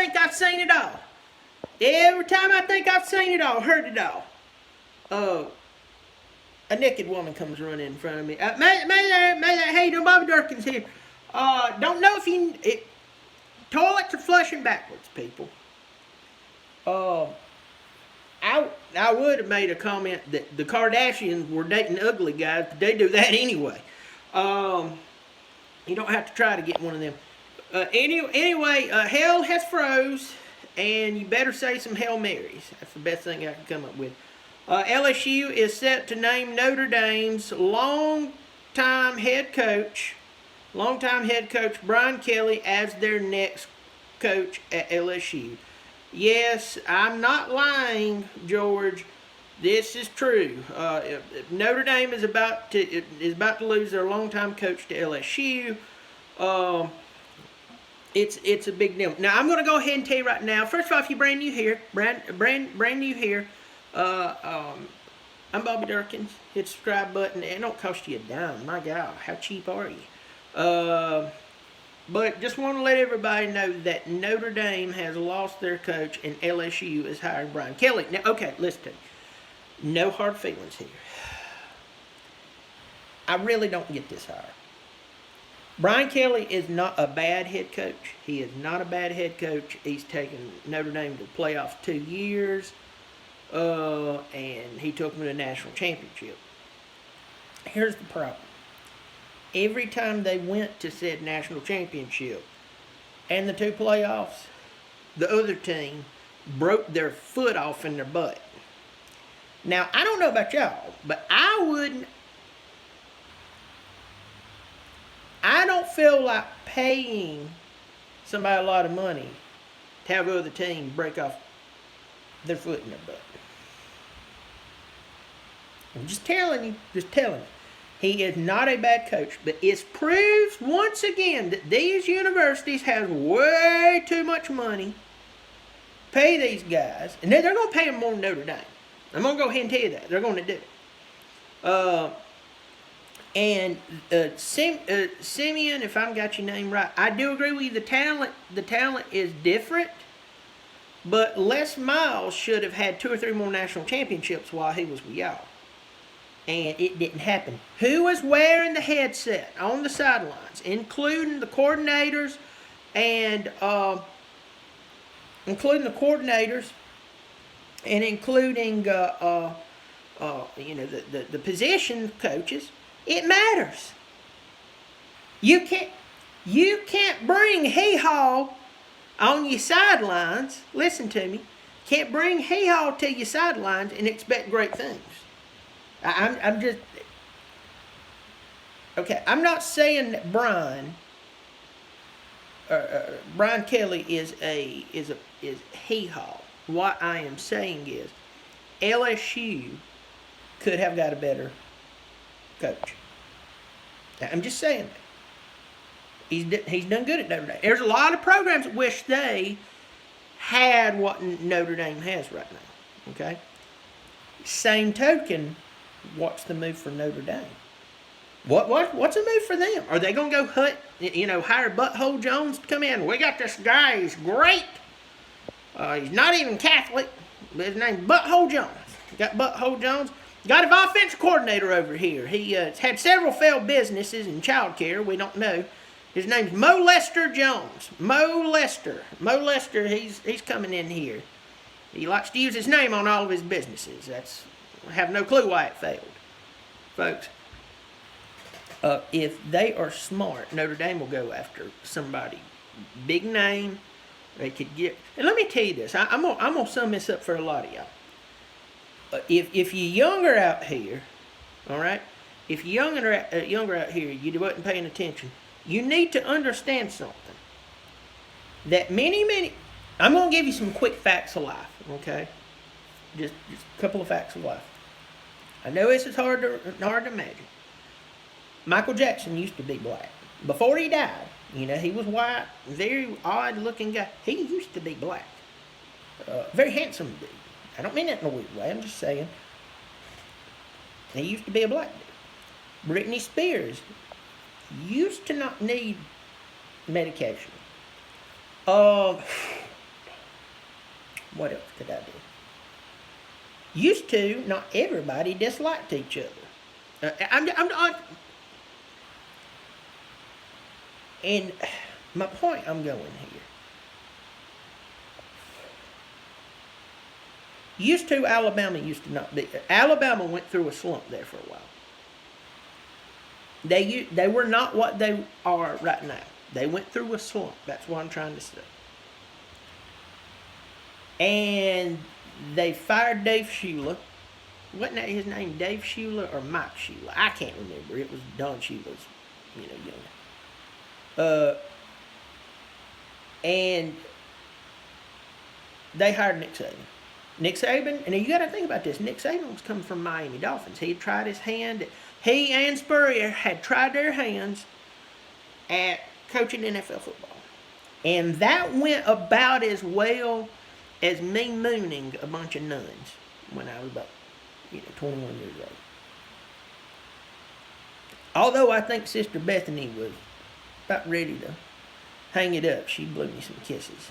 think I've seen it all. Every time I think I've seen it all, heard it all, a naked woman comes running in front of me. Hey, no, Bobby Dirkens here. Don't know if toilets are flushing backwards, people. I would have made a comment that the Kardashians were dating ugly guys, but they do that anyway. You don't have to try to get one of them. Anyway, hell has froze, and you better say some Hail Marys. That's the best thing I can come up with. LSU is set to name Notre Dame's longtime head coach Brian Kelly as their next coach at LSU. Yes, I'm not lying, George. This is true. Notre Dame is about to lose their longtime coach to LSU. It's a big deal. Now I'm going to go ahead and tell you right now. First of all, if you're brand new here, I'm Bobby Dirkens. Hit the subscribe button. It don't cost you a dime. My God, how cheap are you? But just want to let everybody know that Notre Dame has lost their coach and LSU is hiring Brian Kelly. Now, okay, listen to me. No hard feelings here. I really don't get this hire. Brian Kelly is not a bad head coach. He is not a bad head coach. He's taken Notre Dame to the playoffs 2 years. And he took them to the national championship. Here's the problem. Every time they went to said national championship and the 2 playoffs, the other team broke their foot off in their butt. Now, I don't know about y'all, but I don't feel like paying somebody a lot of money to have the other team break off their foot in their butt. I'm just telling you. He is not a bad coach, but it's proved once again that these universities have way too much money. Pay these guys, and they're going to pay them more than Notre Dame. I'm going to go ahead and tell you that. They're going to do it. Simeon, if I've got your name right, I do agree with you. The talent is different, but Les Miles should have had 2 or 3 more national championships while he was with y'all. And it didn't happen. Who was wearing the headset on the sidelines, including the coordinators and including the position coaches? It matters. You can't bring hee-haw on your sidelines. Listen to me. Can't bring hee-haw to your sidelines and expect great things. I'm not saying that Brian Kelly is hee-haw. What I am saying is LSU could have got a better coach. I'm just saying that. He's done good at Notre Dame. There's a lot of programs that wish they had what Notre Dame has right now. Okay. Same token. What's the move for Notre Dame? What's the move for them? Are they going to go hire Butthole Jones to come in? We got this guy. He's great. He's not even Catholic. But his name's Butthole Jones. Got Butthole Jones. Got an offensive coordinator over here. He had several failed businesses in child care. We don't know. His name's Mo Lester Jones. Mo Lester, he's coming in here. He likes to use his name on all of his businesses. I have no clue why it failed. Folks, if they are smart, Notre Dame will go after somebody big name. They could get. And let me tell you this. I'm gonna sum this up for a lot of y'all. If you're younger out here, all right. If you're younger out here, you wasn't paying attention. You need to understand something. That many. I'm gonna give you some quick facts of life. Okay. Just a couple of facts of life. I know this is hard to imagine. Michael Jackson used to be black. Before he died, he was white, very odd-looking guy. He used to be black. Very handsome dude. I don't mean that in a weird way. I'm just saying. He used to be a black dude. Britney Spears used to not need medication. What else could I do? Used to, not everybody disliked each other. And my point I'm going here. Used to, Alabama used to not be. Alabama went through a slump there for a while. They were not what they are right now. They went through a slump. That's what I'm trying to say. And they fired Dave Shula. Wasn't that his name, Dave Shula or Mike Shula? I can't remember. It was Don Shula's, younger. And they hired Nick Saban. Nick Saban, and you got to think about this. Nick Saban was coming from Miami Dolphins. He had tried his hand. He and Spurrier had tried their hands at coaching NFL football. And that went about as well as me mooning a bunch of nuns when I was about, 21 years old. Although I think Sister Bethany was about ready to hang it up, she blew me some kisses.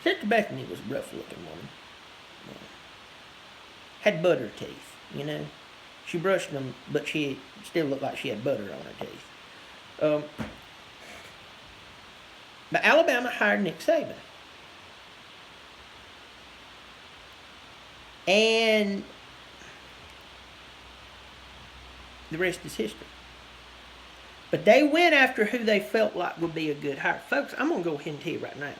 Sister Bethany was a rough-looking woman. Had butter teeth, She brushed them, but she still looked like she had butter on her teeth. But Alabama hired Nick Saban. And the rest is history. But they went after who they felt like would be a good hire. Folks, I'm going to go ahead and tell you right now.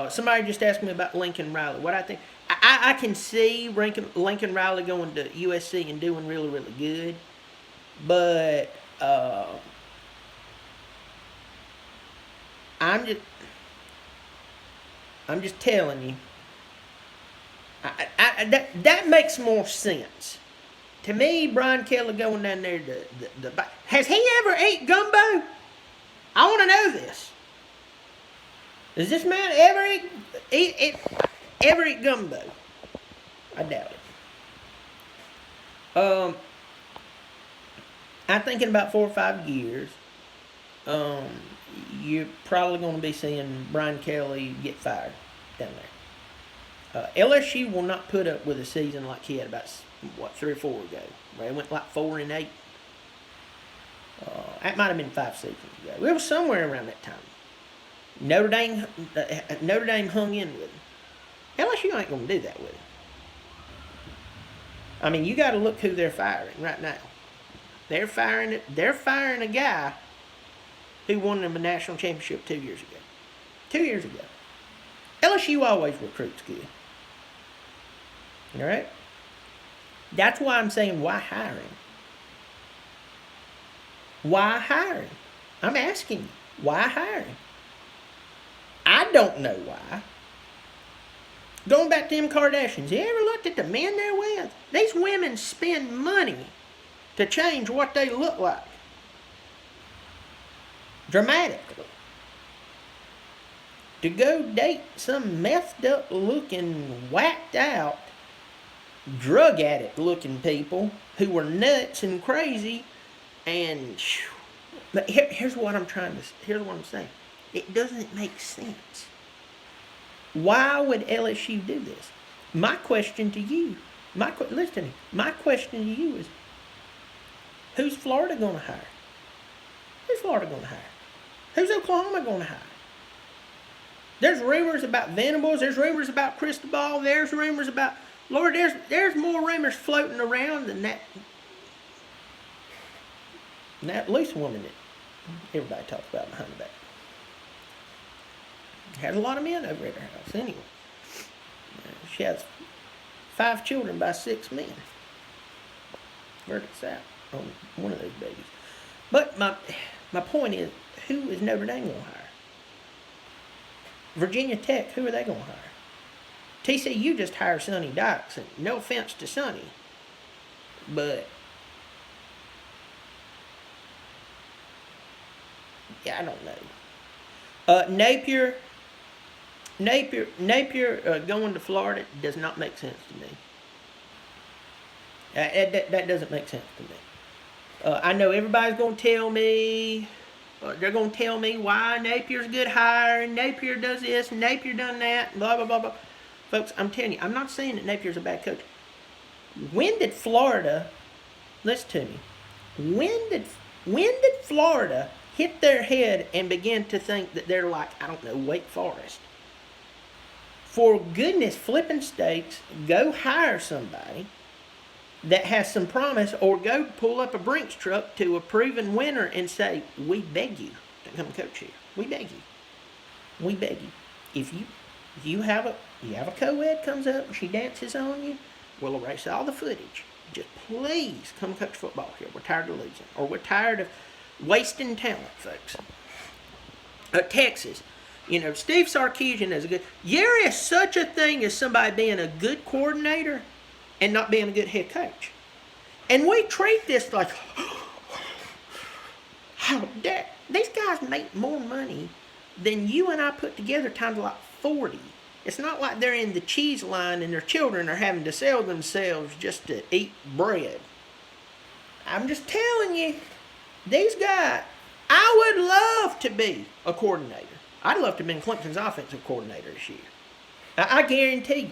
Somebody just asked me about Lincoln Riley. What I think, I can see Lincoln Riley going to USC and doing really, really good. But I'm just telling you. That makes more sense. To me, Brian Kelly going down there has he ever ate gumbo? I want to know this. Does this man ever eat gumbo? I doubt it. I think in about 4 or 5 years, you're probably going to be seeing Brian Kelly get fired down there. LSU will not put up with a season like he had about 3 or 4 ago. Right? It went like 4-8. That might have been 5 seasons ago. It was somewhere around that time. Notre Dame hung in with him. LSU ain't going to do that with him. I mean, you got to look who they're firing right now. They're firing a guy who won them a national championship 2 years ago. 2 years ago. LSU always recruits good. All right? That's why I'm saying, why hiring? Why hiring? I'm asking you, why hiring? I don't know why. Going back to them Kardashians, you ever looked at the men they're with? These women spend money to change what they look like. Dramatically. To go date some messed up looking, whacked out, drug addict looking people who were nuts and crazy and... But here's what I'm saying. It doesn't make sense. Why would LSU do this? My question to you, listen to me. My question to you is, who's Florida going to hire? Who's Florida going to hire? Who's Oklahoma going to hire? There's rumors about Venables. There's rumors about Cristobal. There's rumors about... Lord, there's more rumors floating around than that loose woman that everybody talks about behind the back. Has a lot of men over at her house anyway. She has 5 children by 6 men. Verdict's out on one of those babies. But my point is, who is Notre Dame going to hire? Virginia Tech, who are they going to hire? TCU just hired Sonny Dykes, and no offense to Sonny, but yeah, I don't know. Napier going to Florida does not make sense to me. That doesn't make sense to me. I know everybody's going to tell me They're going to tell me why Napier's a good hire, and Napier does this, and Napier done that, and blah, blah, blah, blah. Folks, I'm telling you, I'm not saying that Napier's a bad coach. When did Florida, listen to me, when did Florida hit their head and begin to think that they're like, I don't know, Wake Forest? For goodness flipping sakes, go hire somebody that has some promise, or go pull up a Brinks truck to a proven winner and say, we beg you to come coach here. We beg you. We beg you. If you have a co-ed comes up and she dances on you, we'll erase all the footage. Just please come coach football here. We're tired of losing, or we're tired of wasting talent, folks. Texas. Steve Sarkisian is a good... There is such a thing as somebody being a good coordinator and not being a good head coach. And we treat this like, how dare... These guys make more money than you and I put together times like 40. It's not like they're in the cheese line and their children are having to sell themselves just to eat bread. I'm just telling you, these guys... I would love to be a coordinator. I'd love to have been Clemson's offensive coordinator this year. I guarantee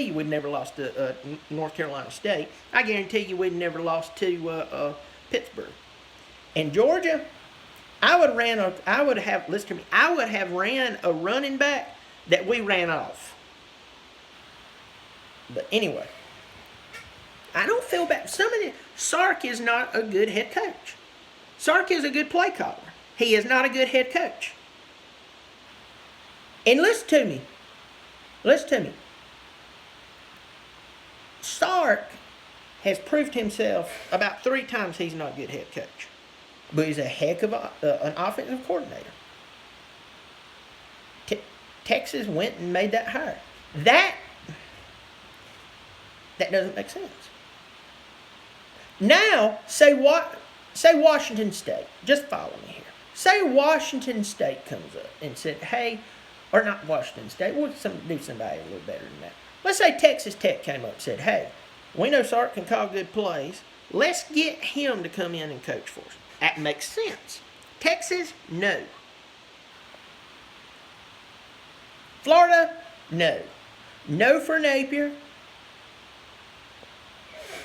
you we'd never lost to North Carolina State. I guarantee you we'd never lost to Pittsburgh. And Georgia, I would have ran a running back that we ran off. But anyway, I don't feel bad. Sark is not a good head coach. Sark is a good play caller. He is not a good head coach. And listen to me. Sark has proved himself about 3 times he's not a good head coach. But he's a heck of an offensive coordinator. Texas went and made that hire. That doesn't make sense. Now, say Washington State. Just follow me here. Say Washington State comes up and said, hey, or not Washington State, we'll do somebody a little better than that. Let's say Texas Tech came up and said, hey, we know Sark can call good plays. Let's get him to come in and coach for us. That makes sense. Texas, no. Florida, no. No for Napier.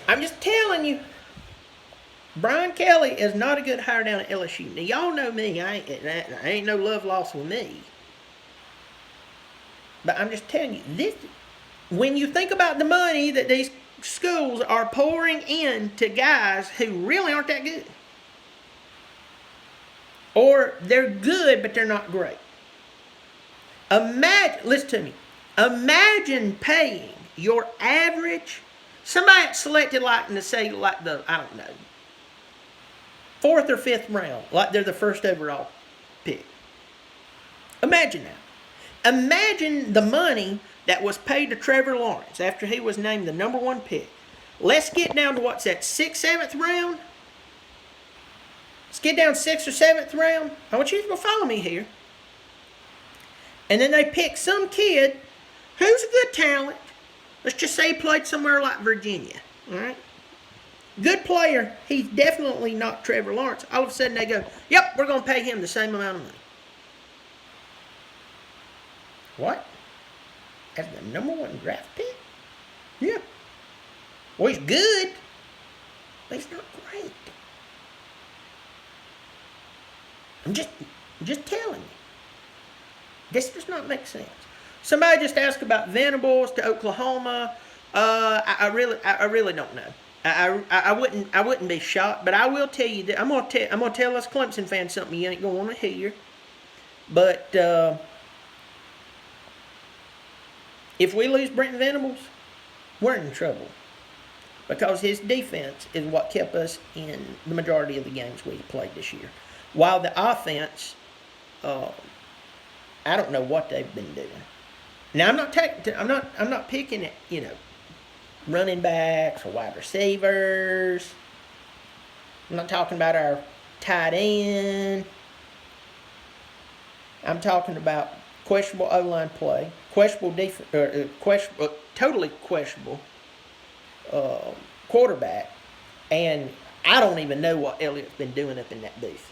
I'm just telling you, Brian Kelly is not a good hire down at LSU. Now, y'all know me. I ain't no love lost with me. But I'm just telling you, when you think about the money that these schools are pouring in to guys who really aren't that good, or they're good, but they're not great. Listen to me. Imagine paying your average, somebody selected I don't know, 4th or 5th round, like they're the first overall pick. Imagine that. Imagine the money that was paid to Trevor Lawrence after he was named the number 1 pick. Let's get down to 6th, 7th round? Let's get down 6th or 7th round. I want you to follow me here. And then they pick some kid who's a good talent. Let's just say he played somewhere like Virginia. All right? Good player. He's definitely not Trevor Lawrence. All of a sudden they go, yep, we're going to pay him the same amount of money. What? As the number 1 draft pick? Yeah. Well, he's good, but he's not great. I'm just telling you. This does not make sense. Somebody just asked about Venables to Oklahoma. I really don't know. I wouldn't be shocked, but I will tell you that I'm gonna tell us Clemson fans something you ain't gonna want to hear. But if we lose Brent Venables, we're in trouble, because his defense is what kept us in the majority of the games we played this year. While the offense, I don't know what they've been doing. Now I'm not picking at running backs or wide receivers. I'm not talking about our tight end. I'm talking about questionable O-line play, totally questionable quarterback, and I don't even know what Elliott's been doing up in that booth.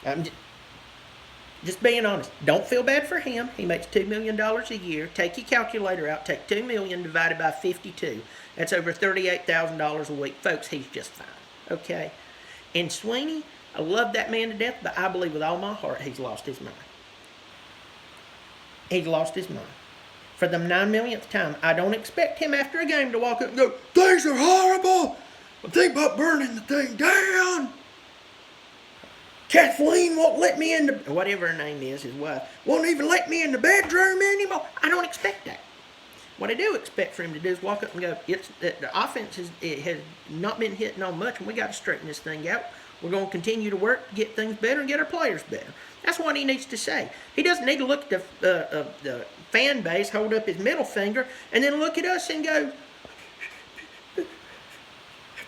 I'm just being honest. Don't feel bad for him. He makes $2 million a year. Take your calculator out. Take $2 million divided by 52. That's over $38,000 a week. Folks, he's just fine. Okay? And Sweeney, I love that man to death, but I believe with all my heart he's lost his mind. He's lost his mind. For the 9 millionth time, I don't expect him after a game to walk up and go, "Things are horrible. I'm thinking about burning the thing down. Kathleen won't let me in the," whatever her name is, his wife, "won't even let me in the bedroom anymore." I don't expect that. What I do expect for him to do is walk up and go, the offense has not been hitting on much, and we got to straighten this thing out. We're going to continue to work to get things better and get our players better. That's what he needs to say. He doesn't need to look at the fan base, hold up his middle finger, and then look at us and go, "I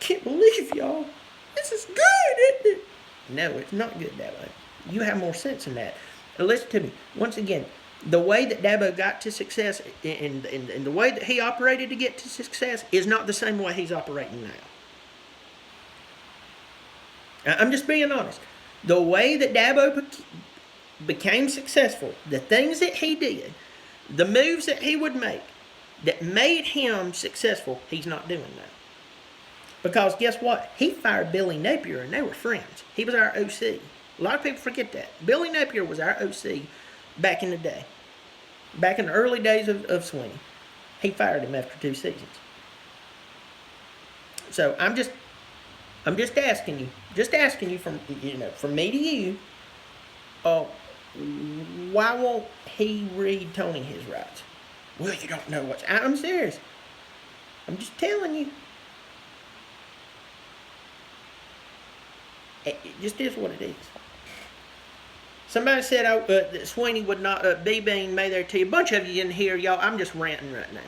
can't believe y'all. This is good, isn't it?" No, it's not good that way. You have more sense than that. Now listen to me. Once again, the way that Dabo got to success and the way that he operated to get to success is not the same way he's operating now. I'm just being honest. The way that Dabo became successful, the things that he did, the moves that he would make that made him successful, he's not doing that. Because guess what? He fired Billy Napier and they were friends. He was our OC. A lot of people forget that. Billy Napier was our OC back in the day. Back in the early days of Sweeney. He fired him after 2 seasons. So I'm just asking you from me to you, why won't he read Tony his rights? Well, you don't know what's. I'm serious. I'm just telling you. It just is what it is. Somebody said that Sweeney would not be being made there to you. A bunch of you didn't hear, y'all. I'm just ranting right now.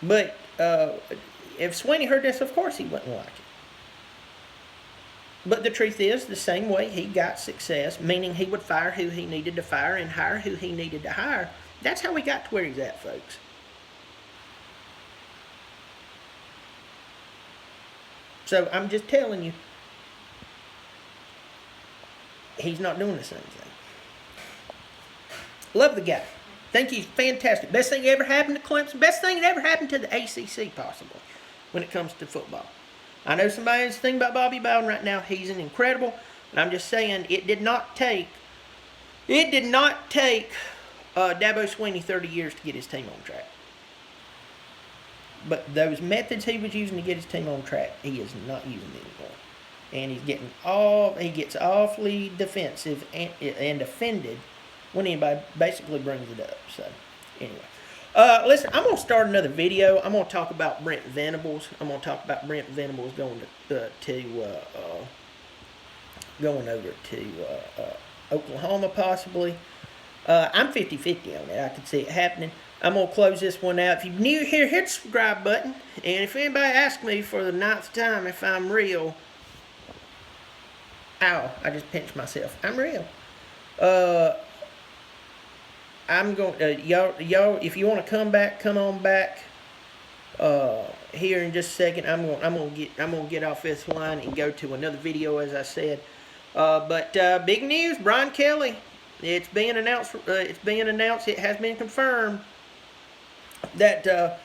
But if Sweeney heard this, of course he wouldn't like it. But the truth is, the same way he got success, meaning he would fire who he needed to fire and hire who he needed to hire, that's how he got to where he's at, folks. So I'm just telling you, he's not doing the same thing. Love the guy. Think he's fantastic. Best thing that ever happened to Clemson. Best thing that ever happened to the ACC, possibly, when it comes to football. I know somebody's thinking about Bobby Bowden right now. He's an incredible. And I'm just saying, it did not take Dabo Sweeney 30 years to get his team on track. But those methods he was using to get his team on track, he is not using anymore. And he gets awfully defensive and offended when anybody basically brings it up. So, anyway. Listen, I'm going to start another video. I'm going to talk about Brent Venables. I'm going to talk about Brent Venables going over to Oklahoma, possibly. I'm 50-50 on it. I can see it happening. I'm going to close this one out. If you're new here, hit the subscribe button. And if anybody asks me for the 9th time if I'm real, ow, I just pinched myself. I'm real. I'm going y'all, if you want to come on back here in just a second. I'm going to get off this line and go to another video, as I said. But big news, Brian Kelly. It's being announced. It has been confirmed that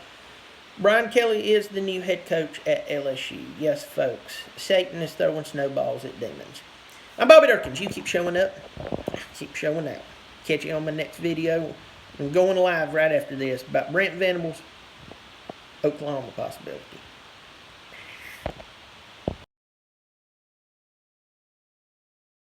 Brian Kelly is the new head coach at LSU. Yes, folks. Satan is throwing snowballs at demons. I'm Bobby Dirkens. You keep showing up. Keep showing out. Catch you on my next video. I'm going live right after this about Brent Venables, Oklahoma possibility.